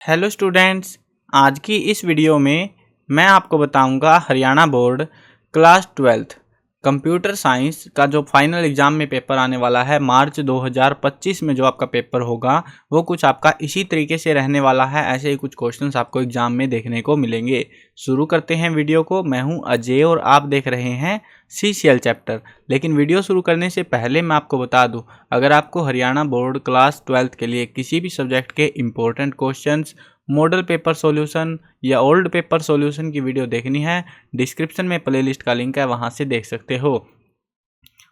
Hello students. आज की इस वीडियो में मैं आपको बताऊंगा Haryana board class 12th computer science का जो फाइनल एग्ज़ाम में पेपर आने वाला है मार्च 2025 में जो आपका पेपर होगा वो कुछ आपका इसी तरीके से रहने वाला है। ऐसे ही कुछ क्वेश्चंस आपको एग्ज़ाम में देखने को मिलेंगे। शुरू करते हैं वीडियो को। मैं हूं अजय और आप देख रहे हैं CCL चैप्टर। लेकिन वीडियो शुरू करने से पहले मैं आपको बता दूं, अगर आपको हरियाणा बोर्ड क्लास 12th के लिए किसी भी सब्जेक्ट के important questions, model paper solution या ओल्ड पेपर सॉल्यूशन की वीडियो देखनी है, डिस्क्रिप्शन में प्लेलिस्ट का लिंक है, वहां से देख सकते हो।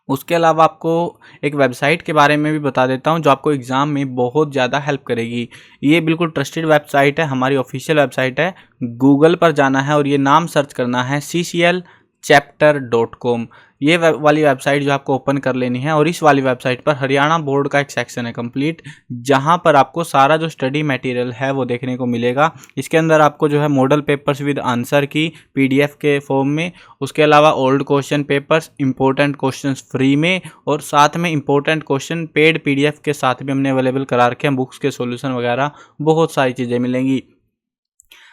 उसके अलावा आपको एक वेबसाइट के बारे में भी बता देता हूं जो आपको एग्ज़ाम में बहुत ज़्यादा हेल्प करेगी। ये बिल्कुल ट्रस्टेड वेबसाइट है, हमारी ऑफिशियल वेबसाइट है। गूगल पर जाना है और ये नाम सर्च करना है cclchapter.com। ये वाली वेबसाइट जो आपको ओपन कर लेनी है और इस वाली वेबसाइट पर हरियाणा बोर्ड का एक सेक्शन है कंप्लीट, जहां पर आपको सारा जो स्टडी मटेरियल है वो देखने को मिलेगा। इसके अंदर आपको जो है मॉडल पेपर्स विद आंसर की PDF के फॉर्म में, उसके अलावा old question papers, important questions free में, और साथ में इंपॉर्टेंट क्वेश्चन पेड PDF के साथ भी हमने अवेलेबल करा रखे हैं। बुक्स के सॉल्यूशन वगैरह बहुत सारी चीज़ें मिलेंगी।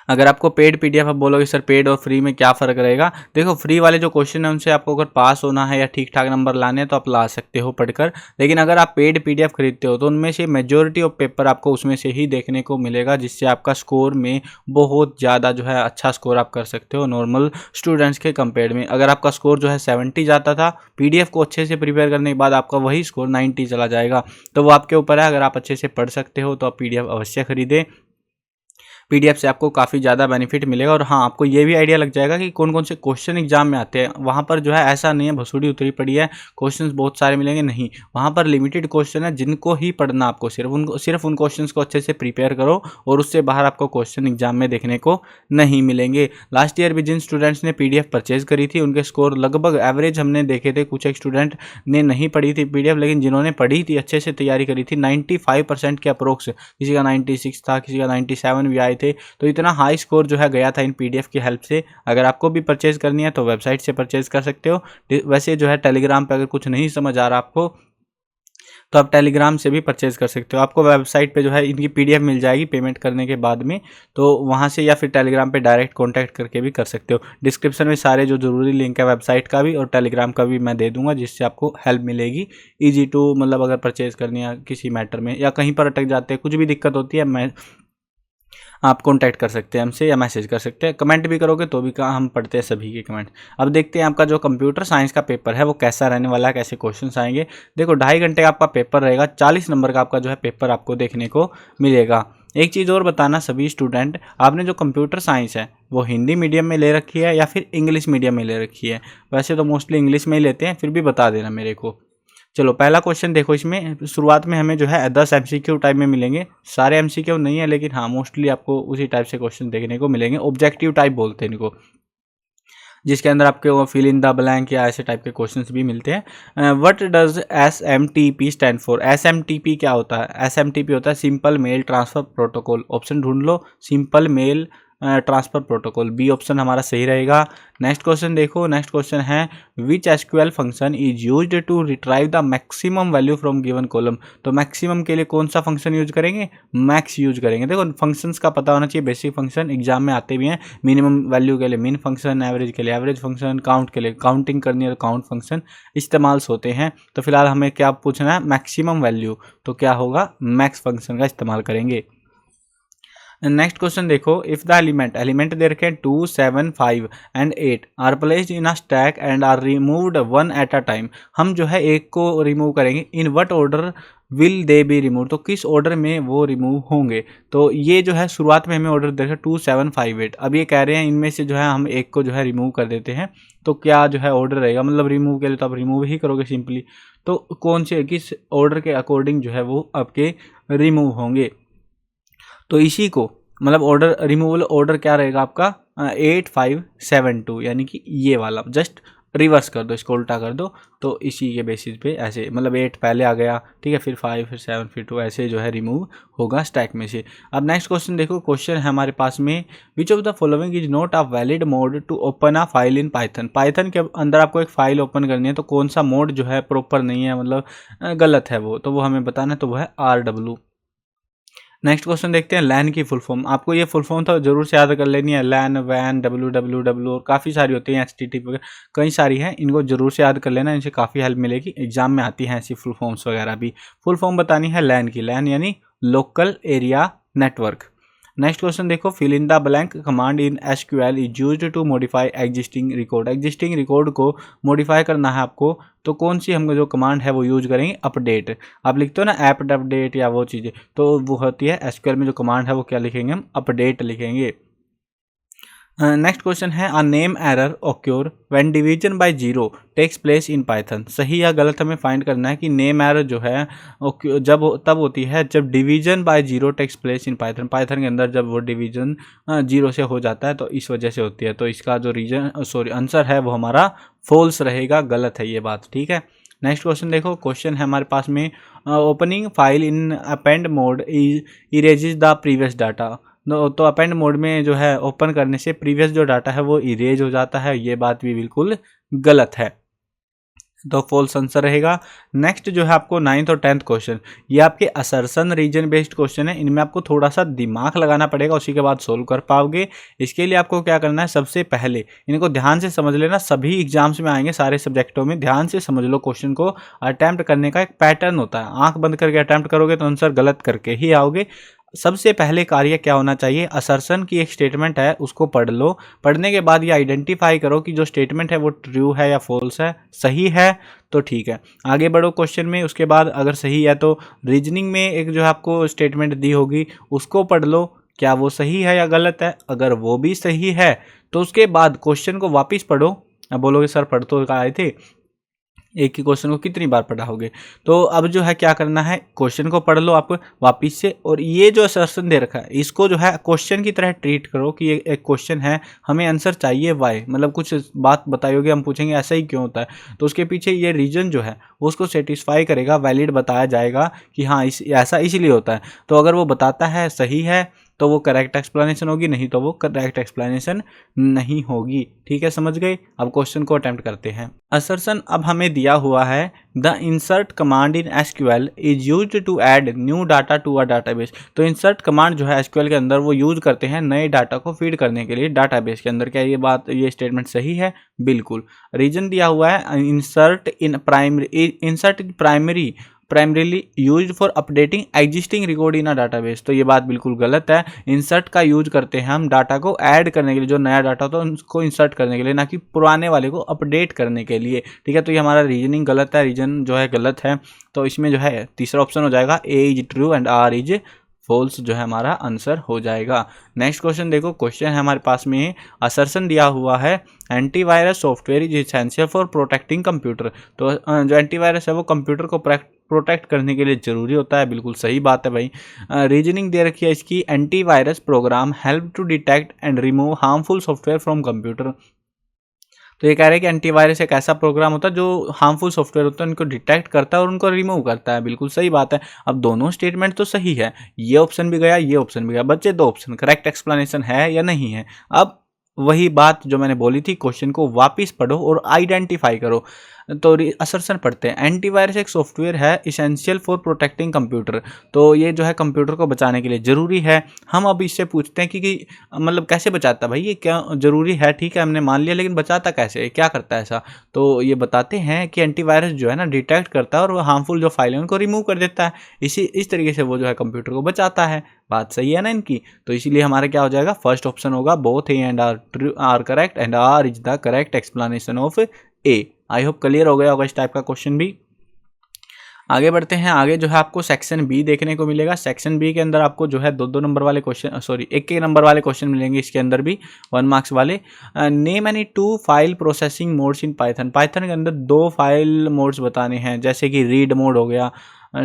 अगर आपको पेड PDF, आप बोलोगे सर पेड और फ्री में क्या फ़र्क रहेगा? देखो, फ्री वाले जो क्वेश्चन है उनसे आपको अगर पास होना है या ठीक ठाक नंबर लाने हैं तो आप ला सकते हो पढ़कर। लेकिन अगर आप पेड PDF खरीदते हो तो उनमें से मेजॉरिटी ऑफ पेपर आपको उसमें से ही देखने को मिलेगा, जिससे आपका स्कोर में बहुत ज़्यादा जो है अच्छा स्कोर आप कर सकते हो नॉर्मल स्टूडेंट्स के कंपेयर में। अगर आपका स्कोर जो है 70 जाता था, PDF को अच्छे से प्रिपेयर करने के बाद आपका वही स्कोर 90 चला जाएगा। तो वो आपके ऊपर है। अगर आप अच्छे से पढ़ सकते हो तो आप PDF अवश्य खरीदें। PDF से आपको काफ़ी ज़्यादा बेनिफिट मिलेगा। और हाँ, आपको ये भी आइडिया लग जाएगा कि कौन कौन से क्वेश्चन एग्जाम में आते हैं। वहाँ पर जो है ऐसा नहीं है भसुड़ी उतरी पड़ी है, क्वेश्चंस बहुत सारे मिलेंगे, नहीं। वहाँ पर लिमिटेड क्वेश्चन है जिनको ही पढ़ना आपको, सिर्फ उन क्वेश्चंस को अच्छे से प्रिपेयर करो और उससे बाहर आपको क्वेश्चन एग्जाम में देखने को नहीं मिलेंगे। लास्ट ईयर भी जिन स्टूडेंट्स ने PDF परचेज करी थी उनके स्कोर लगभग एवरेज हमने देखे थे। कुछ एक स्टूडेंट ने नहीं पढ़ी थी PDF, लेकिन जिन्होंने पढ़ी थी, अच्छे से तैयारी करी थी, 95% के अप्रोक्स, किसी का 96 था, किसी का 97 भी आए थे। तो इतना हाई स्कोर जो है गया था इन PDF की हेल्प से। अगर आपको भी परचेज करनी है तो वेबसाइट से परचेज कर सकते हो। वैसे जो है टेलीग्राम पे अगर कुछ नहीं समझ आ रहा आपको तो आप टेलीग्राम से भी परचेज कर सकते हो। आपको वेबसाइट पे जो है इनकी PDF मिल जाएगी पेमेंट करने के बाद में, तो वहाँ से या फिर टेलीग्राम पे डायरेक्ट कांटेक्ट करके भी कर सकते हो। डिस्क्रिप्शन में सारे जो ज़रूरी लिंक है वेबसाइट का भी और टेलीग्राम का भी मैं दे दूंगा, जिससे आपको हेल्प मिलेगी। ईजी टू, मतलब अगर परचेज करनी है किसी मैटर में या कहीं पर अटक जाते हैं, कुछ भी दिक्कत होती है, मैं आप कांटेक्ट कर सकते हैं हमसे या मैसेज कर सकते हैं। कमेंट भी करोगे तो भी हम पढ़ते हैं सभी के कमेंट। अब देखते हैं आपका जो कंप्यूटर साइंस का पेपर है वो कैसा रहने वाला है, कैसे क्वेश्चंस आएंगे। देखो, 2.5 घंटे का आपका पेपर रहेगा, 40 नंबर का आपका जो है पेपर आपको देखने को मिलेगा। एक चीज़ और बताना सभी स्टूडेंट, आपने जो कंप्यूटर साइंस है वो हिंदी मीडियम में ले रखी है या फिर इंग्लिश मीडियम में ले रखी है? वैसे तो मोस्टली इंग्लिश में ही लेते हैं, फिर भी बता देना मेरे को। चलो, पहला क्वेश्चन देखो। इसमें शुरुआत में हमें जो है 10 MCQ टाइप में मिलेंगे। सारे MCQ नहीं है, लेकिन हाँ मोस्टली आपको उसी टाइप से क्वेश्चन देखने को मिलेंगे। ऑब्जेक्टिव टाइप बोलते हैं इनको, जिसके अंदर आपके वो फिल इन द ब्लैंक या ऐसे टाइप के क्वेश्चंस भी मिलते हैं। What does SMTP stand for? SMTP क्या होता है? SMTP होता है simple mail transfer protocol. Option ढूंढ लो, simple mail transfer protocol, B option हमारा सही रहेगा। नेक्स्ट क्वेश्चन देखो। नेक्स्ट क्वेश्चन है which SQL function is used to retrieve the maximum value from given column? तो मैक्सिमम के लिए कौन सा फंक्शन यूज करेंगे? मैक्स यूज करेंगे। देखो, फंक्शंस का पता होना चाहिए, बेसिक फंक्शन एग्जाम में आते भी हैं। मिनिमम वैल्यू के लिए मिन फंक्शन, एवरेज के लिए एवरेज फंक्शन, काउंट के लिए काउंटिंग करनी है तो काउंट फंक्शन इस्तेमाल होते हैं। तो फिलहाल हमें क्या पूछना है? मैक्सिमम वैल्यू, तो क्या होगा? मैक्स फंक्शन का इस्तेमाल करेंगे। नेक्स्ट क्वेश्चन देखो। इफ द एलिमेंट दे रखे 2, 7, 5 and 8 are placed in a stack and are removed one at a time, हम जो है एक को रिमूव करेंगे। In what order will they be remove? तो किस ऑर्डर में वो रिमूव होंगे? तो ये जो है शुरुआत में हमें ऑर्डर दे रखा 2, 7, 5, 8। अब ये कह रहे हैं इनमें से जो है हम एक को जो है रिमूव कर देते हैं, तो क्या जो है ऑर्डर रहेगा? मतलब रिमूव के लिए तो आप रिमूव ही करोगे सिंपली। तो कौन से, किस ऑर्डर के अकॉर्डिंग जो है वो आपके रिमूव होंगे? तो इसी को, मतलब ऑर्डर, रिमूवल ऑर्डर क्या रहेगा आपका? 8, 5, 7, 2, यानी कि ये वाला जस्ट रिवर्स कर दो, इसको उल्टा कर दो। तो इसी के बेसिस पे ऐसे, मतलब 8 पहले आ गया, ठीक है, फिर 5, फिर 7, फिर 2, ऐसे जो है रिमूव होगा स्टैक में से। अब नेक्स्ट क्वेश्चन देखो। क्वेश्चन है हमारे पास में which of the following is not a valid mode to open a file in Python? Python के अंदर आपको एक फाइल ओपन करनी है, तो कौन सा मोड जो है प्रॉपर नहीं है, मतलब गलत है वो, तो वो हमें बताना है। तो वो है RW। नेक्स्ट क्वेश्चन देखते हैं लैन की फुल फॉर्म। आपको ये फुल फॉर्म तो जरूर से याद कर लेनी है। लैन, वैन, www और काफ़ी सारी होती हैं, HTTP वगैरह कई सारी हैं, इनको जरूर से याद कर लेना, इनसे काफ़ी हेल्प मिलेगी। एग्जाम में आती हैं ऐसी फुल फॉर्म्स वगैरह भी। फुल फॉर्म बतानी है लैन की, लैन यानी local area network. Next question देखो, fill in the blank command in SQL is used to modify existing record. Existing record को मॉडिफाई करना है आपको, तो कौन सी हम जो कमांड है वो यूज करेंगे, अपडेट। आप लिखते हो ना ऐप अपडेट या वो चीज़ें, तो वो होती है SQL में जो कमांड है वो क्या लिखेंगे हम, अपडेट लिखेंगे। नेक्स्ट क्वेश्चन है, a name error occur when division by zero takes place in Python. सही या गलत हमें फाइंड करना है कि नेम एरर जो है जब तब होती है जब division by zero takes place in Python. Python के अंदर जब वो डिवीजन जीरो से हो जाता है तो इस वजह से होती है। तो इसका जो आंसर है वो हमारा फॉल्स रहेगा, गलत है ये बात, ठीक है। नेक्स्ट क्वेश्चन देखो, क्वेश्चन है हमारे पास में, opening file in append mode erases the previous data. तो अपेंड मोड में जो है ओपन करने से प्रीवियस जो डाटा है वो इरेज हो जाता है, ये बात भी बिल्कुल गलत है, तो फॉल्स आंसर रहेगा। नेक्स्ट जो है आपको 9th और 10th क्वेश्चन, ये आपके असर्शन रीजन बेस्ड क्वेश्चन है, इनमें आपको थोड़ा सा दिमाग लगाना पड़ेगा, उसी के बाद सोल्व कर पाओगे। इसके लिए आपको क्या करना है, सबसे पहले इनको ध्यान से समझ लेना, सभी एग्जाम्स में आएंगे, सारे सब्जेक्टों में ध्यान से समझ लो। क्वेश्चन को अटैम्प्ट करने का एक पैटर्न होता है, आंख बंद करके अटैम्प्ट करोगे तो आंसर गलत करके ही आओगे। सबसे पहले कार्य क्या होना चाहिए, असर्शन की एक स्टेटमेंट है उसको पढ़ लो। पढ़ने के बाद ये आइडेंटिफाई करो कि जो स्टेटमेंट है वो ट्रू है या फॉल्स है। सही है तो ठीक है, आगे बढ़ो क्वेश्चन में। उसके बाद अगर सही है तो रीजनिंग में एक जो आपको स्टेटमेंट दी होगी उसको पढ़ लो, क्या वो सही है या गलत है। अगर वो भी सही है तो उसके बाद क्वेश्चन को वापस पढ़ो। अब बोलोगे सर पढ़ तो आए थे, एक ही क्वेश्चन को कितनी बार पढ़ाओगे। तो अब जो है क्या करना है, क्वेश्चन को पढ़ लो आप वापिस से, और ये जो असर्शन दे रखा है इसको जो है क्वेश्चन की तरह ट्रीट करो कि ये एक क्वेश्चन है, हमें आंसर चाहिए वाई, मतलब कुछ बात बताई होगी, हम पूछेंगे ऐसा ही क्यों होता है, तो उसके पीछे ये रीजन जो है वो उसको सेटिस्फाई करेगा, वैलिड बताया जाएगा कि हाँ ऐसा इसलिए होता है। तो अगर वो बताता है सही है तो वो करेक्ट एक्सप्लेनेशन होगी, नहीं तो वो करेक्ट एक्सप्लेनेशन नहीं होगी, ठीक है, समझ गए। अब क्वेश्चन को अटेम्प्ट करते हैं। असर्शन अब हमें दिया हुआ है, the insert command in SQL is used to add new data to a database. तो इंसर्ट कमांड जो है SQL के अंदर वो यूज करते हैं नए डाटा को फीड करने के लिए डाटाबेस के अंदर। क्या ये स्टेटमेंट सही है? बिल्कुल। रीजन दिया हुआ है, insert primarily used for updating existing record in a database. तो ये बात बिल्कुल गलत है। इंसर्ट का यूज करते हैं हम डाटा को ऐड करने के लिए, जो नया डाटा होता है उसको इंसर्ट करने के लिए, ना कि पुराने वाले को अपडेट करने के लिए, ठीक है। तो ये हमारा रीजनिंग गलत है, रीजन जो है गलत है। तो इसमें जो है तीसरा ऑप्शन हो जाएगा, A is true and R is false, जो है हमारा आंसर हो जाएगा। नेक्स्ट क्वेश्चन देखो, क्वेश्चन है हमारे पास में, असर्शन दिया हुआ है, antivirus software is essential for protecting computer. तो जो एंटीवायरस है वो कंप्यूटर को प्रोटेक्ट करने के लिए जरूरी होता है, बिल्कुल सही बात है भाई। रीजनिंग दे रखी है इसकी, antivirus program help to detect and remove harmful software from computer. तो ये कह रहे हैं कि एंटीवायरस एक ऐसा प्रोग्राम होता है जो हार्मफुल सॉफ्टवेयर होता है उनको डिटेक्ट करता है और उनको रिमूव करता है, बिल्कुल सही बात है। अब दोनों स्टेटमेंट तो सही है, ये ऑप्शन भी गया, ये ऑप्शन भी गया, बच्चे दो ऑप्शन, करेक्ट एक्सप्लेनेशन है या नहीं है। अब वही बात जो मैंने बोली थी, क्वेश्चन को वापस पढ़ो और आइडेंटिफाई करो। तो असर्शन पढ़ते हैं, एंटीवायरस एक सॉफ्टवेयर है इसेंशियल फॉर प्रोटेक्टिंग कंप्यूटर। तो ये जो है कंप्यूटर को बचाने के लिए ज़रूरी है। हम अब इससे पूछते हैं कि मतलब कैसे बचाता है भाई, ये क्या ज़रूरी है, ठीक है हमने मान लिया, लेकिन बचाता कैसे, क्या करता है ऐसा। तो ये बताते हैं कि एंटीवायरस जो है ना डिटेक्ट करता है और हार्मफुल जो फाइल है उनको रिमूव कर देता है, इस तरीके से वो जो है कंप्यूटर को बचाता है। बात सही है ना इनकी। तो इसीलिए हमारा क्या हो जाएगा, फर्स्ट ऑप्शन होगा, both A and R correct and R is the correct explanation of A. I hope clear हो गया होगा इस टाइप का क्वेश्चन भी। आगे बढ़ते हैं, आगे जो है आपको सेक्शन बी देखने को मिलेगा। सेक्शन बी के अंदर आपको जो है दो नंबर वाले क्वेश्चन, सॉरी एक नंबर वाले क्वेश्चन मिलेंगे इसके अंदर भी, 1 मार्क्स वाले। Name any 2 file processing modes इन पाइथन। पाइथन के अंदर 2 फाइल मोड्स बताने हैं, जैसे कि रीड मोड हो गया,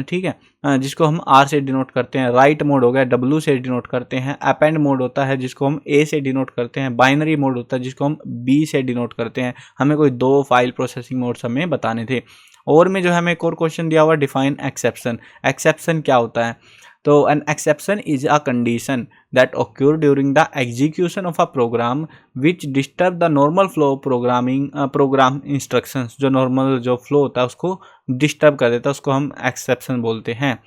ठीक है, जिसको हम आर से डिनोट करते हैं, राइट मोड हो गया, डब्ल्यू से डिनोट करते हैं, अपेंड मोड होता है जिसको हम ए से डिनोट करते हैं, बाइनरी मोड होता है जिसको हम बी से डिनोट करते हैं। हमें कोई 2 फाइल प्रोसेसिंग मोड्स हमें बताने थे। और में जो है हमें एक और क्वेश्चन दिया हुआ, डिफाइन एक्सेप्शन। एक्सेप्शन क्या होता है? तो an exception is a condition that occur during the execution of a program which disturb the normal flow program instructions. जो नॉर्मल जो फ्लो होता है उसको डिस्टर्ब कर देता है, उसको हम एक्सेप्शन बोलते हैं।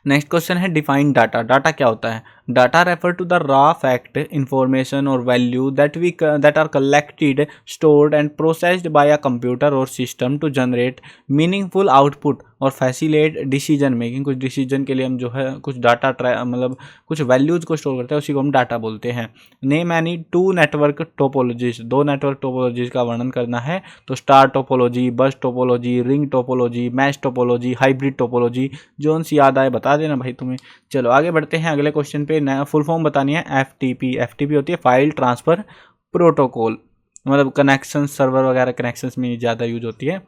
नेक्स्ट क्वेश्चन है डिफाइन डाटा। डाटा क्या होता है? Data refer to the raw fact, information or value that are collected, stored and processed by a computer or system to generate meaningful output or facilitate decision making. कुछ decision के लिए हम जो है कुछ डाटा मतलब कुछ वैल्यूज को स्टोर करते हैं, उसी को हम डाटा बोलते हैं। Name any two network topologies. दो नेटवर्क टोपोलॉजीज का वर्णन करना है तो star topology, bus topology, ring topology, mesh topology, hybrid topology. जोन सी याद आए बता देना भाई तुम्हें। चलो आगे बढ़ते हैं अगले क्वेश्चन पे। फुल फॉर्म बतानी है। एफटीपी। एफटीपी होती है फाइल ट्रांसफर प्रोटोकॉल, मतलब कनेक्शन सर्वर वगैरह कनेक्शंस में ज़्यादा यूज होती है।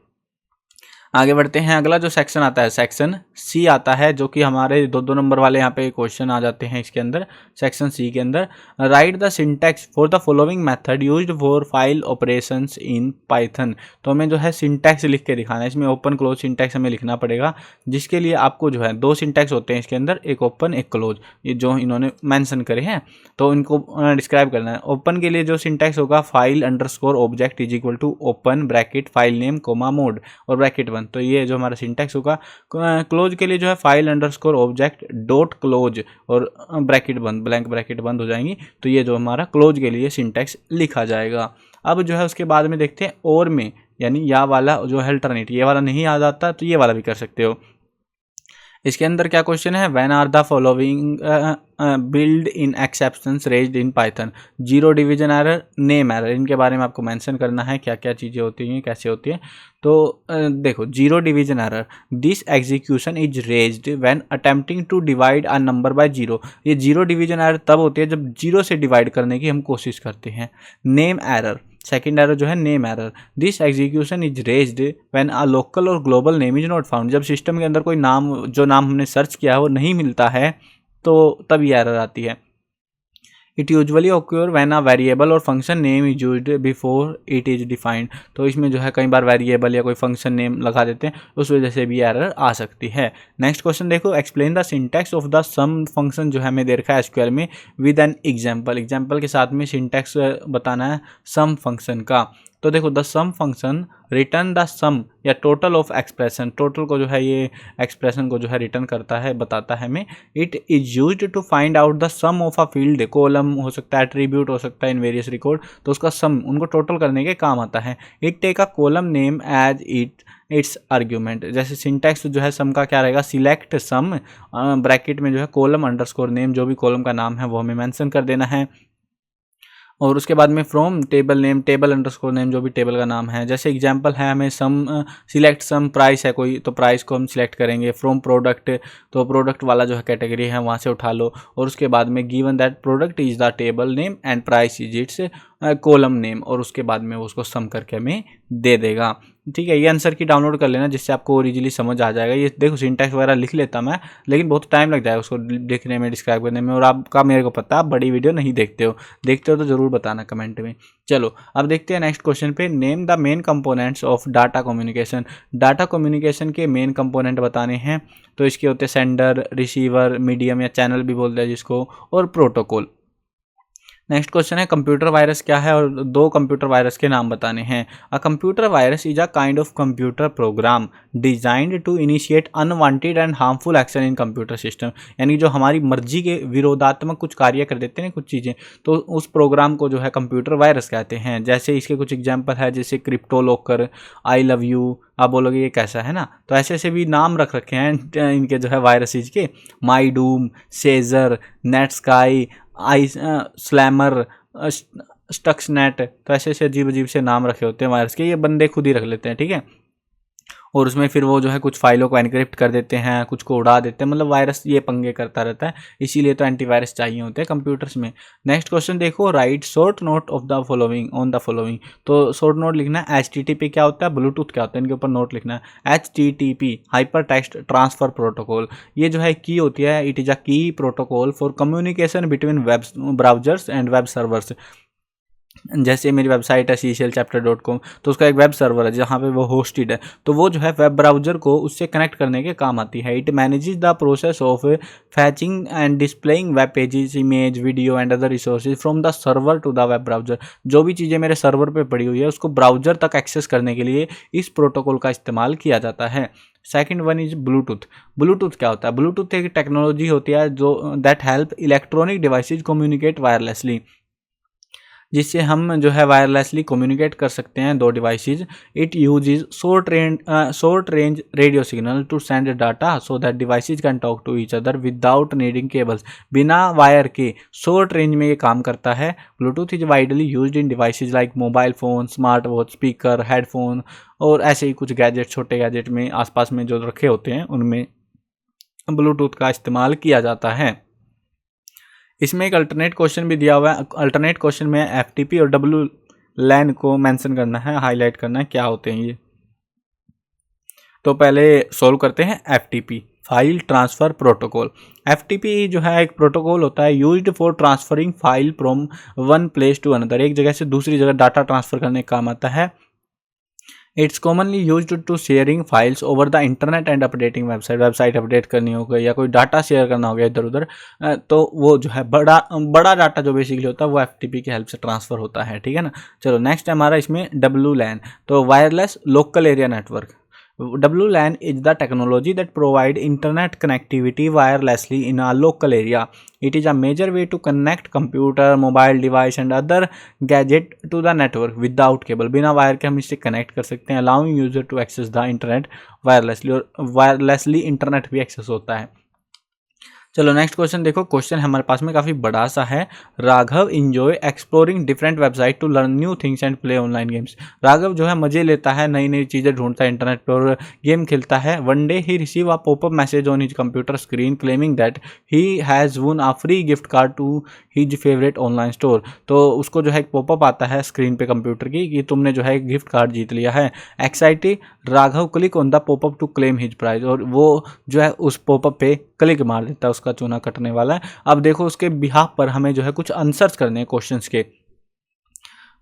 आगे बढ़ते हैं। अगला जो सेक्शन आता है सेक्शन सी आता है, जो कि हमारे दो नंबर वाले यहाँ पे क्वेश्चन आ जाते हैं इसके अंदर। सेक्शन सी के अंदर right the syntax for the following method used for file operations in Python. तो हमें जो है सिंटैक्स लिख के दिखाना है। इसमें ओपन क्लोज सिंटैक्स हमें लिखना पड़ेगा, जिसके लिए आपको जो है दो सिंटैक्स होते हैं इसके अंदर, एक ओपन एक क्लोज, ये जो इन्होंने मेंशन करे हैं, तो इनको डिस्क्राइब करना है। ओपन के लिए जो सिंटैक्स होगा file underscore object is equal to open bracket file name comma mode और ब्रैकेट 1, तो ये जो हमारा सिंटैक्स होगा। क्लोज के लिए जो है file underscore object dot close और ब्रैकेट बंद, ब्लैंक ब्रैकेट बंद हो जाएंगी, तो ये जो हमारा क्लोज के लिए सिंटैक्स लिखा जाएगा। अब जो है उसके बाद में देखते हैं और में, यानी या वाला जो है अल्टरनेट, ये वाला नहीं याद आता तो ये वाला भी कर सकते हो। इसके अंदर क्या क्वेश्चन है? When are the following built in exceptions raised in Python. Zero division error, name error, इनके बारे में आपको मेंशन करना है क्या क्या चीज़ें होती हैं, कैसे होती हैं। तो देखो zero division error, this execution is raised when attempting to divide a number by zero. ये जीरो डिवीजन एरर तब होती है जब जीरो से डिवाइड करने की हम कोशिश करते हैं। नेम एरर, सेकेंड एरर जो है name error, this execution is raised when a local or global name is not found. जब सिस्टम के अंदर कोई नाम, जो नाम हमने सर्च किया है वो नहीं मिलता है, तो तब ये एरर आती है। It usually occur when a variable or function name is used before it is defined. तो इसमें जो है कई बार वेरिएबल या कोई फंक्शन नेम लगा देते हैं, उस वजह से भी एरर आ सकती है। नेक्स्ट क्वेश्चन देखो, explain the syntax of the sum function, जो है हमें दे रखा है एसक्यूएल में विद एन एग्जाम्पल। एग्जाम्पल के साथ में सिंटैक्स बताना है सम फंक्शन का। तो देखो the sum function return the sum या टोटल ऑफ एक्सप्रेशन, टोटल को जो है ये एक्सप्रेशन को जो है रिटर्न करता है, बताता है हमें। It is used to find out the sum of a field, column हो सकता है, एट्रीब्यूट हो सकता है इन वेरियस रिकॉर्ड, तो उसका सम उनको टोटल करने के काम आता है। It take a column name as its argument. जैसे सिंटैक्स जो है सम का क्या रहेगा, सिलेक्ट सम, ब्रैकेट में जो है कॉलम अंडरस्कोर नेम, जो भी कॉलम का नाम है वो हमें मेंशन कर देना है। और उसके बाद में from table name, table underscore name, जो भी टेबल का नाम है। जैसे एग्जांपल है हमें सम, सिलेक्ट सम प्राइस है कोई, तो प्राइस को हम सिलेक्ट करेंगे। फ्रॉम प्रोडक्ट, तो प्रोडक्ट वाला जो है कैटेगरी है वहाँ से उठा लो। और उसके बाद में given that product is the table name and price is it's column name, और उसके बाद में उसको सम करके हमें दे देगा। ठीक है, ये आंसर की डाउनलोड कर लेना, जिससे आपको ओरिजिनली समझ आ जाएगा। ये देखो सिंटैक्स वगैरह लिख लेता मैं, लेकिन बहुत टाइम लग जाएगा उसको लिखने में, डिस्क्राइब करने में। और आपका मेरे को पता है आप बड़ी वीडियो नहीं देखते हो तो ज़रूर बताना कमेंट में। चलो अब देखते हैं नेक्स्ट क्वेश्चन पे। Name the main components of data communication. Data communication के मेन कंपोनेंट बताने हैं, तो इसके होते हैं सेंडर, रिसीवर, मीडियम या चैनल भी बोलते हैं जिसको, और प्रोटोकॉल। नेक्स्ट क्वेश्चन है कंप्यूटर वायरस क्या है, और दो कंप्यूटर वायरस के नाम बताने हैं। A computer virus is a kind of computer program designed to initiate unwanted and harmful action in computer system. यानी जो हमारी मर्जी के विरोधात्मक कुछ कार्य कर देते हैं कुछ चीज़ें, तो उस प्रोग्राम को जो है कंप्यूटर वायरस कहते हैं। जैसे इसके कुछ एग्जाम्पल है, जैसे crypto locker, I love you. आप बोलोगे ये कैसा है ना, तो ऐसे ऐसे भी नाम रख रखे हैं इनके जो है वायरसेज के, माई डूम, सेजर, नेट स्काई, आई स्लैमर, स्टक्सनेट। तो ऐसे ऐसे अजीब अजीब से नाम रखे होते हैं वायरस के, ये बंदे खुद ही रख लेते हैं। ठीक है, और उसमें फिर वो जो है कुछ फाइलों को एनक्रिप्ट कर देते हैं, कुछ को उड़ा देते हैं। मतलब वायरस ये पंगे करता रहता है, इसीलिए तो एंटीवायरस चाहिए होते हैं कंप्यूटर्स में। नेक्स्ट क्वेश्चन देखो, right short note of the following on the following. तो शॉर्ट नोट लिखना है। HTTP क्या होता है, ब्लूटूथ क्या होता है, इनके ऊपर नोट लिखना है। HTTP hyper text transfer protocol, ये जो है की होती है, इट इज़ अ की protocol for communication between web browsers and web servers. जैसे मेरी वेबसाइट है cclchapter.com, तो उसका एक वेब सर्वर है जहाँ पे वो होस्टेड है, तो वो जो है वेब ब्राउज़र को उससे कनेक्ट करने के काम आती है। It manages the process of fetching and displaying web pages, image, video and other resources from the server to the web browser. जो भी चीज़ें मेरे सर्वर पे पड़ी हुई है उसको ब्राउज़र तक एक्सेस करने के लिए इस प्रोटोकॉल का इस्तेमाल किया जाता है। Second one is Bluetooth. Bluetooth क्या होता है? ब्लूटूथ एक टेक्नोलॉजी होती है जो that help electronic devices communicate wirelessly, जिससे हम जो है वायरलेसली कम्युनिकेट कर सकते हैं दो devices. It uses short range radio signal to send data so that devices can talk to each other without needing cables. बिना वायर के शॉर्ट रेंज में ये काम करता है। Bluetooth is widely used in devices like mobile phone, smart watch, speaker, headphone और ऐसे ही कुछ गैजेट, छोटे गैजेट में आसपास में जो रखे होते हैं उनमें ब्लूटूथ का इस्तेमाल किया जाता है। इसमें एक अल्टरनेट क्वेश्चन भी दिया हुआ है। अल्टरनेट क्वेश्चन में एफटीपी और डब्ल्यू लैन को मेंशन करना है, हाईलाइट करना है क्या होते हैं ये। तो पहले सॉल्व करते हैं FTP, file transfer protocol. FTP जो है एक प्रोटोकॉल होता है used for transferring file from one place to another. एक जगह से दूसरी जगह डाटा ट्रांसफ़र करने का काम आता है। It's commonly used to sharing files over the internet and updating website update करनी हो गई या कोई डाटा शेयर करना हो गया इधर उधर, तो वो जो है बड़ा डाटा जो बेसिकली होता है वो एफटीपी की हेल्प से ट्रांसफ़र होता है, ठीक है ना। चलो नेक्स्ट हमारा इसमें डब्ल्यू लैन, तो wireless local area network. WLAN is the technology that provide internet connectivity wirelessly in a local area. It is a major way to connect computer, mobile device and other gadget to the network without cable. बिना wire के हम इससे connect कर सकते हैं, allowing user to access the internet wirelessly, और wirelessly internet भी access होता है। चलो नेक्स्ट क्वेश्चन देखो। क्वेश्चन हमारे पास में काफ़ी बड़ा सा है। Raghav enjoy exploring different website to learn new things and play online games. Raghav जो है मज़े लेता है, नई नई चीज़ें ढूंढता है इंटरनेट पर और गेम खेलता है। One day he receive a popup message on his computer screen claiming that he has won a free gift card to his favourite online store. तो उसको जो है एक पॉपअप आता है स्क्रीन पे कंप्यूटर की कि तुमने जो है एक गिफ्ट कार्ड जीत लिया है। Excited Raghav click on the popup to claim his prize, और वो जो है उस पॉपअप पे क्लिक मार देता है, उसका चूना कटने वाला है। अब देखो उसके बिहाफ पर हमें जो है कुछ आंसर्स करने हैं क्वेश्चंस के।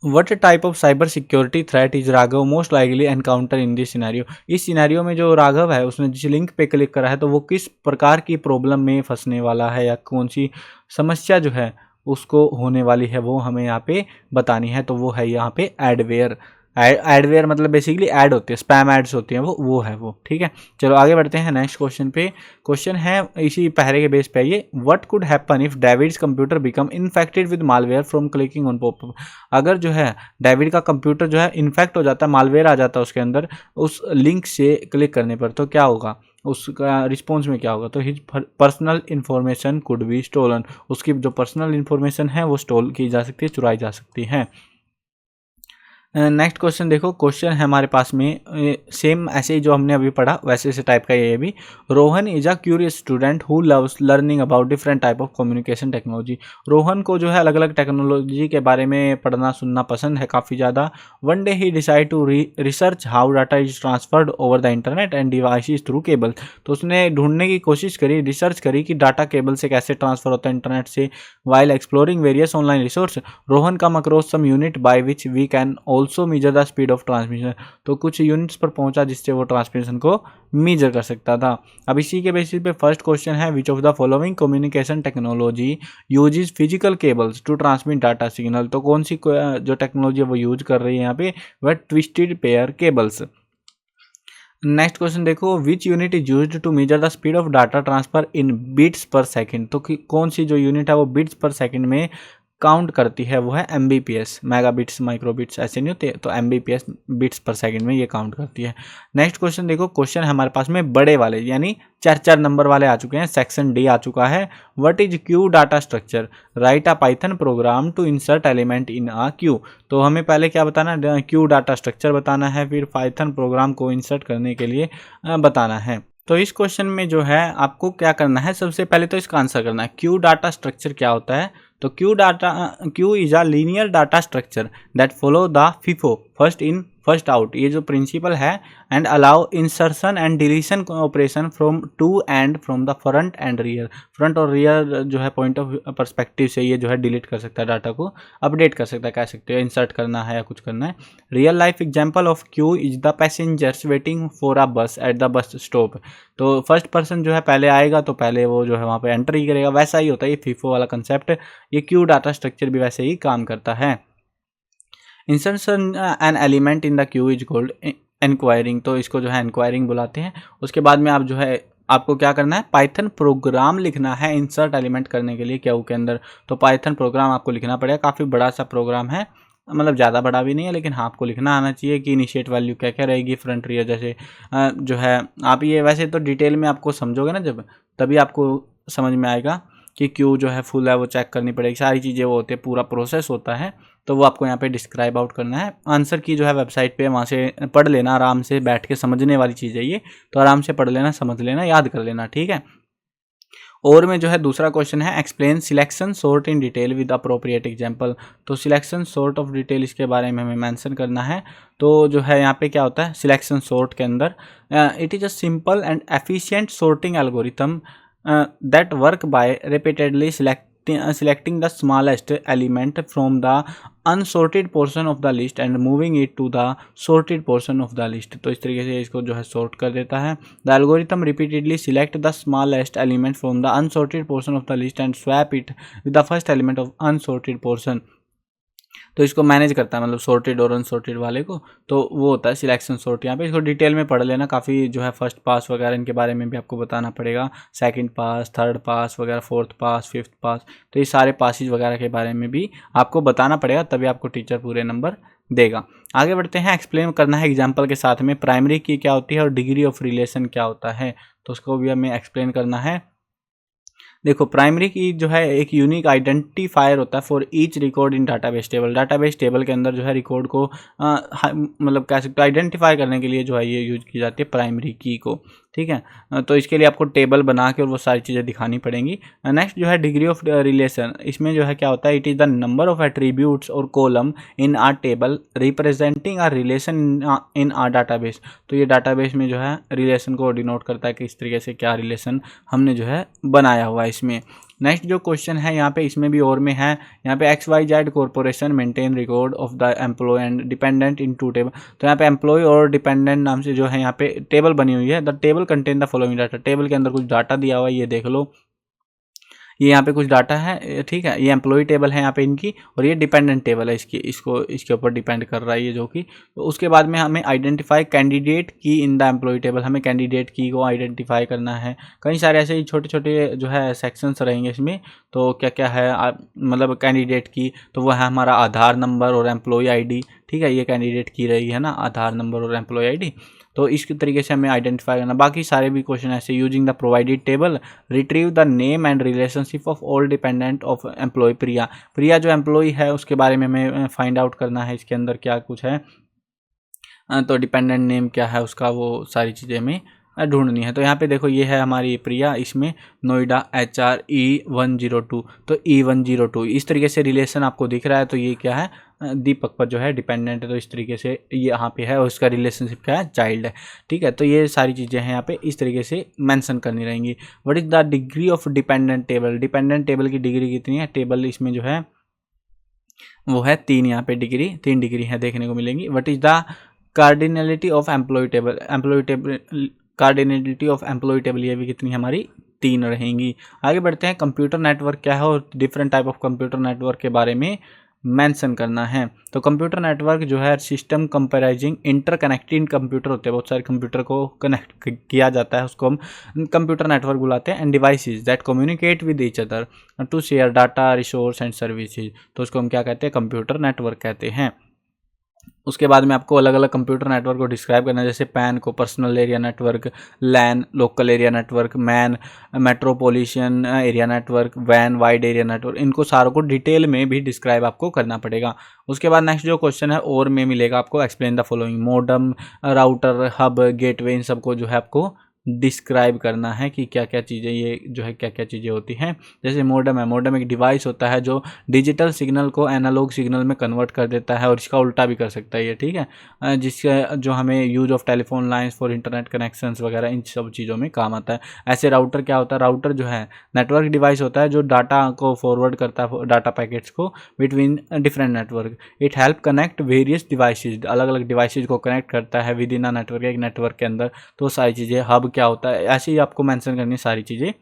What type of cyber security threat is Raghav most likely encounter in this scenario. इस सिनेरियो में जो राघव है उसने जिस लिंक पे क्लिक करा है तो वो किस प्रकार की प्रॉब्लम में फंसने वाला है या कौन सी समस्या जो है उसको होने वाली है वो हमें यहाँ पे बतानी है। तो वो है यहाँ पे एडवेयर। एडवेयर मतलब बेसिकली ऐड होते हैं, स्पैम एड्स होती हैं वो है वो, ठीक है। चलो आगे बढ़ते हैं नेक्स्ट क्वेश्चन पे। क्वेश्चन है इसी पहले के बेस पे ये, what could happen if David's computer become infected with malware from clicking on popup. अगर जो है डेविड का कंप्यूटर जो है इन्फेक्ट हो जाता है, मालवेयर आ जाता है उसके अंदर उस लिंक से क्लिक करने पर, तो क्या होगा उसका रिस्पॉन्स में क्या होगा? तो his personal information could be stolen. उसकी जो पर्सनल इन्फॉर्मेशन है वो स्टोल की जा सकती है, चुराई जा सकती है। नेक्स्ट क्वेश्चन देखो। क्वेश्चन है हमारे पास में सेम ऐसे ही जो हमने अभी पढ़ा वैसे से टाइप का ये भी। Rohan is a curious student who loves learning about different type of communication technology. Rohan को जो है अलग अलग टेक्नोलॉजी के बारे में पढ़ना सुनना पसंद है काफ़ी ज़्यादा। One day he decide to research how data is transferred over the internet and devices through cable. तो उसने ढूंढने की कोशिश करी, रिसर्च करी कि डाटा केबल से कैसे ट्रांसफर होता है इंटरनेट से। While exploring various online resource Rohan come across some unit by which we can also measure the speed of transmission. तो कुछ यूनिट्स पर पहुंचा जिससे वो ट्रांसमिशन को मीजर कर सकता था। अब इसी के बेसिस पे फर्स्ट क्वेश्चन है, which of the following communication technology uses physical cables to transmit data signal. तो कौन सी जो टेक्नोलॉजी वो यूज कर रही है यहाँ पे, वह twisted pair cables. Next question देखो, which unit is used to measure the speed of data transfer in bits per second. तो कौन सी जो यूनिट है वो बिट्स पर सेकंड में काउंट करती है, वो है MBPS, mega bits micro bits ऐसे नहीं होते, तो MBPS बिट्स पर सेकंड में ये काउंट करती है। नेक्स्ट क्वेश्चन देखो। क्वेश्चन हमारे पास में बड़े वाले यानी 4 नंबर वाले आ चुके हैं। सेक्शन डी आ चुका है। What is queue data structure, write a Python program to insert element in a queue. तो हमें पहले क्या बताना है, क्यू डाटा स्ट्रक्चर बताना है, फिर पाइथन प्रोग्राम को इंसर्ट करने के लिए बताना है। तो इस क्वेश्चन में जो है आपको क्या करना है, सबसे पहले तो इसका आंसर करना है। क्यू डाटा स्ट्रक्चर क्या होता है? तो queue is a linear data structure that follow the FIFO first in first out, ये जो प्रिंसिपल है, and allow insertion and deletion operation from two end from the front and rear. Front और rear जो है point of perspective से ये जो है डिलीट कर सकता है, डाटा को अपडेट कर सकता है, कह सकते हो इंसर्ट करना है या कुछ करना है। Real life example of Q is the passengers waiting for a बस एट द बस स्टॉप। तो फर्स्ट पर्सन जो है पहले आएगा तो पहले वो जो है वहाँ पे एंटर ही करेगा, वैसा ही होता है ये फीफो वाला कंसेप्ट। ये क्यू डाटा स्ट्रक्चर भी वैसे ही काम करता है। Insertion an element in the Q is called enquiring, तो इसको जो है इंक्वायरिंग बुलाते हैं। उसके बाद में आप जो है आपको क्या करना है, पाइथन प्रोग्राम लिखना है इंसर्ट एलिमेंट करने के लिए क्यू के अंदर। तो पाइथन प्रोग्राम आपको लिखना पड़ेगा, काफ़ी बड़ा सा प्रोग्राम है, मतलब ज़्यादा बड़ा भी नहीं है, लेकिन हाँ आपको लिखना आना चाहिए कि इनिशिएट वैल्यू क्या क्या रहेगी, फ्रंट रियर जैसे जो है। आप ये वैसे तो डिटेल में आपको समझोगे ना जब, तभी आपको समझ में आएगा कि क्यू जो है फुल है वो चेक करनी पड़ेगी, सारी चीज़ें वो होती है, पूरा प्रोसेस होता है। तो वो आपको यहाँ पे डिस्क्राइब आउट करना है। आंसर की जो है वेबसाइट पे वहाँ से पढ़ लेना, आराम से बैठ के समझने वाली चीज़ है ये, तो आराम से पढ़ लेना, समझ लेना, याद कर लेना, ठीक है। और में जो है दूसरा क्वेश्चन है explain selection sort in detail with appropriate example. तो सिलेक्शन सॉर्ट ऑफ डिटेल इसके बारे में हमें मेंशन करना है। तो जो है यहाँ पे क्या होता है सिलेक्शन सॉर्ट के अंदर, it is a simple and efficient sorting algorithm that work by repeatedly selecting the smallest element from the unsorted portion of the list and moving it to the sorted portion of the list। तो इस तरीके से इसको जो है sort कर देता है। The algorithm repeatedly select the smallest element from the unsorted portion of the list and swap it with the first element of unsorted portion। तो इसको मैनेज करता है, मतलब सॉर्टेड और अनसॉर्टेड वाले को, तो वो होता है सिलेक्शन सॉर्ट। यहाँ पे इसको डिटेल में पढ़ लेना, काफ़ी जो है फर्स्ट पास वगैरह इनके बारे में भी आपको बताना पड़ेगा, सेकंड पास, थर्ड पास वगैरह, फोर्थ पास, फिफ्थ पास, तो ये सारे पासिज वगैरह के बारे में भी आपको बताना पड़ेगा, तभी आपको टीचर पूरे नंबर देगा। आगे बढ़ते हैं, एक्सप्लेन करना है एग्जाम्पल के साथ में प्राइमरी की क्या होती है और डिग्री ऑफ रिलेशन क्या होता है, तो उसको भी हमें एक्सप्लेन करना है। देखो प्राइमरी की जो है एक यूनिक आइडेंटिफायर होता है for each record in database table. Database table के अंदर जो है रिकॉर्ड को मतलब कह सकते हो आइडेंटिफाई करने के लिए जो है ये यूज की जाती है प्राइमरी की को, ठीक है। तो इसके लिए आपको टेबल बना के और वो सारी चीज़ें दिखानी पड़ेंगी। नेक्स्ट जो है डिग्री ऑफ रिलेशन, इसमें जो है क्या होता है, it is the number of attributes or column in our table representing our relation in our database. तो ये डाटाबेस में जो है रिलेशन को डिनोट करता है कि इस तरीके से क्या रिलेशन हमने जो है बनाया हुआ है इसमें। नेक्स्ट जो क्वेश्चन है यहाँ पे, इसमें भी और में है, यहाँ पे XYZ corporation maintain record of the employee and dependent in two table. तो यहाँ पे एम्प्लॉय और डिपेंडेंट नाम से जो है यहाँ पे टेबल बनी हुई है। The table contain the following data, table के अंदर कुछ डाटा दिया हुआ है, ये देख लो, ये यहाँ पे कुछ डाटा है, ठीक है। ये एम्प्लॉय टेबल है यहाँ पे इनकी, और ये डिपेंडेंट टेबल है इसकी, इसके ऊपर डिपेंड कर रहा है ये जो कि। तो उसके बाद में हमें आइडेंटिफाई कैंडिडेट की इन द एम्प्लॉय टेबल, हमें कैंडिडेट की को आइडेंटिफाई करना है। कई सारे ऐसे ही छोटे छोटे जो है सेक्शंस रहेंगे इसमें। तो क्या क्या है मतलब कैंडिडेट की, तो वो है हमारा आधार नंबर और एम्प्लॉय ID, ठीक है। ये कैंडिडेट की रही है ना, आधार नंबर और एम्प्लॉय ID। तो इस तरीके से हमें आइडेंटिफाई करना। बाकी सारे भी क्वेश्चन ऐसे, using the provided table retrieve the name and relationship of all dependent of employee. Priya, Priya जो एम्प्लॉय है उसके बारे में हमें फाइंड आउट करना है, इसके अंदर क्या कुछ है, तो डिपेंडेंट नेम क्या है उसका, वो सारी चीज़ें हमें ढूंढनी है। तो यहाँ पे देखो ये है हमारी प्रिया, इसमें नोएडा HR E102, तो E102 इस तरीके से रिलेशन आपको दिख रहा है। तो ये क्या है, दीपक पर जो है डिपेंडेंट है, तो इस तरीके से ये यहाँ पे है, और इसका रिलेशनशिप क्या है, चाइल्ड है, ठीक है। तो ये सारी चीज़ें हैं यहाँ पे इस तरीके से मेंशन करनी रहेंगी। What is the degree of dependent table, dependent table की डिग्री कितनी है, टेबल इसमें जो है वो है 3, यहाँ पे डिग्री 3 डिग्री है देखने को मिलेंगी। What is the cardinality of employee table, cardinality of employee table, ये भी कितनी हमारी 3 रहेंगी। आगे बढ़ते हैं, कंप्यूटर नेटवर्क क्या है और different type of computer network के बारे में मेंशन करना है। तो कंप्यूटर नेटवर्क जो है सिस्टम कंपेराइजिंग इंटरकनेक्टेड कंप्यूटर होते हैं, बहुत सारे कंप्यूटर को कनेक्ट किया जाता है, उसको हम कंप्यूटर नेटवर्क बुलाते हैं। And devices that communicate with each other to share data, resource and services, तो उसको हम क्या कहते हैं, कंप्यूटर नेटवर्क कहते हैं। उसके बाद में आपको अलग अलग कंप्यूटर नेटवर्क को डिस्क्राइब करना है, जैसे पैन को personal area network, LAN local area network, MAN metropolitan area network, वैन वाइड एरिया नेटवर्क, इनको सारों को डिटेल में भी डिस्क्राइब आपको करना पड़ेगा। उसके बाद नेक्स्ट जो क्वेश्चन है और में मिलेगा आपको, explain the following, modem, router, hub, gateway, इन सबको जो है आपको डिस्क्राइब करना है कि क्या क्या चीज़ें ये जो है क्या क्या चीज़ें होती हैं। जैसे मॉडेम है, मॉडेम एक डिवाइस होता है जो डिजिटल सिग्नल को एनालॉग सिग्नल में कन्वर्ट कर देता है और इसका उल्टा भी कर सकता है ये, ठीक है, जिसका जो हमें use of telephone lines for internet connections वगैरह इन सब चीज़ों में काम आता है। ऐसे राउटर क्या होता है, राउटर जो है नेटवर्क डिवाइस होता है जो डाटा को फॉरवर्ड करता है, डाटा पैकेट्स को between different network. It help connect various devices, अलग अलग डिवाइसेज को कनेक्ट करता है विद इन अ नेटवर्क, एक नेटवर्क के अंदर। तो सारी चीज़ें, हब क्या होता है, ऐसे ही आपको मेंशन करनी है सारी चीज़ें।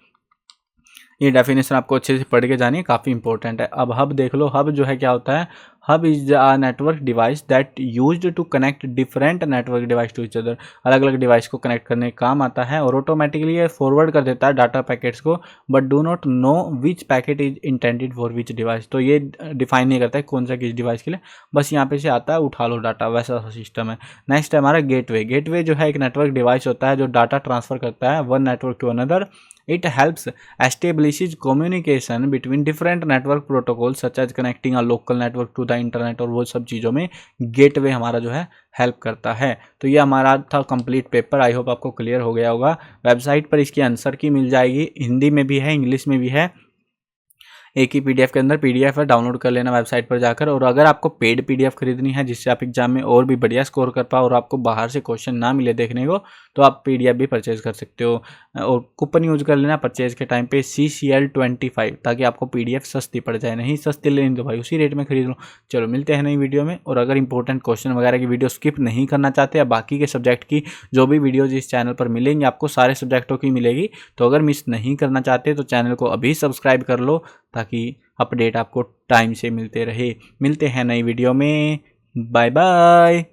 ये डेफिनेशन आपको अच्छे से पढ़ के जानी है, काफ़ी इंपॉर्टेंट है। अब हब देख लो, हब जो है क्या होता है, hub is a network device that used to connect different network device to each other. अलग अलग डिवाइस को कनेक्ट करने का काम आता है और ऑटोमेटिकली ये फॉरवर्ड कर देता है डाटा पैकेट्स को, but do not know which packet is intended for which device. तो ये डिफाइन नहीं करता है कौन सा किस डिवाइस के लिए, बस यहाँ पे से आता है उठा लो डाटा, वैसा सिस्टम है। नेक्स्ट है हमारा गेटवे। गेटवे जो है एक नेटवर्क डिवाइस होता है जो डाटा ट्रांसफर करता है one network to another. It helps establishes communication between different network protocols such as connecting a local network to the internet, और वो सब चीज़ों में गेटवे हमारा जो है हेल्प करता है। तो ये हमारा था कंप्लीट पेपर। आई होप आपको क्लियर हो गया होगा। वेबसाइट पर इसकी आंसर की मिल जाएगी, हिंदी में भी है, इंग्लिश में भी है, एक ही पीडीएफ के अंदर पीडीएफ है, डाउनलोड कर लेना वेबसाइट पर जाकर। और अगर आपको पेड पीडीएफ खरीदनी है जिससे आप एग्जाम में और भी बढ़िया स्कोर कर पाओ और आपको बाहर से क्वेश्चन ना मिले देखने को, तो आप पीडीएफ भी परचेज कर सकते हो। और कूपन यूज कर लेना परचेज के टाइम पे CCL25, ताकि आपको पीडीएफ सस्ती पड़ जाए। नहीं सस्ती लेनी तो भाई उसी रेट में खरीद लो। चलो मिलते हैं नई वीडियो में। और अगर इंपॉर्टेंट क्वेश्चन वगैरह की वीडियो स्किप नहीं करना चाहते या बाकी के सब्जेक्ट की जो भी वीडियोज इस चैनल पर मिलेंगी, आपको सारे सब्जेक्टों की मिलेगी, तो अगर मिस नहीं करना चाहते तो चैनल को अभी सब्सक्राइब कर लो ताकि अपडेट आपको टाइम से मिलते रहे। मिलते हैं नई वीडियो में। Bye bye.